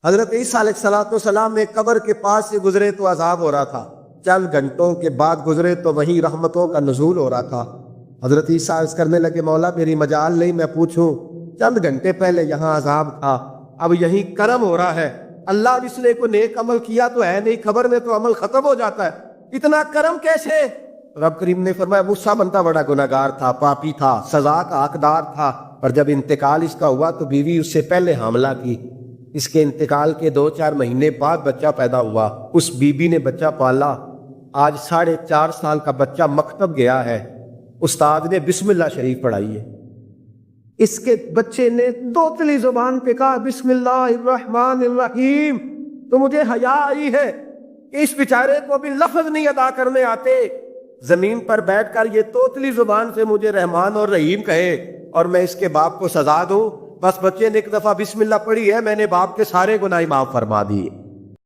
حضرت عیسیٰ علیہ السلام میں قبر کے پاس سے گزرے تو عذاب ہو رہا تھا، چند گھنٹوں کے بعد گزرے تو وہیں رحمتوں کا نزول ہو رہا تھا۔ حضرت عیسیٰ عرض کرنے لگے، مولا میری مجال نہیں میں پوچھوں، چند گھنٹے پہلے یہاں عذاب تھا، اب یہیں کرم ہو رہا ہے۔ اللہ جس نے کوئی نیک عمل کیا تو ہے نہیں، خبر میں تو عمل ختم ہو جاتا ہے، اتنا کرم کیسے؟ رب کریم نے فرمایا موسیٰ بندہ بڑا گناہگار تھا، پاپی تھا، سزا کا حقدار تھا، پر جب انتقال اس کا ہوا تو بیوی اس سے پہلے حاملہ کی، اس کے انتقال کے 2-4 مہینے بعد بچہ پیدا ہوا، اس بی بی نے بچہ پالا، آج 4.5 سال کا بچہ مکتب گیا ہے، استاد نے بسم اللہ شریف پڑھائی ہے، اس کے بچے نے توتلی زبان پہ کہا بسم اللہ الرحمن الرحیم، تو مجھے حیا آئی ہے کہ اس بیچارے کو بھی لفظ نہیں ادا کرنے آتے، زمین پر بیٹھ کر یہ توتلی زبان سے مجھے رحمان اور رحیم کہے اور میں اس کے باپ کو سزا دوں۔ بس بچے نے ایک دفعہ بسم اللہ پڑھی ہے، میں نے باپ کے سارے گناہ معاف فرما دیے۔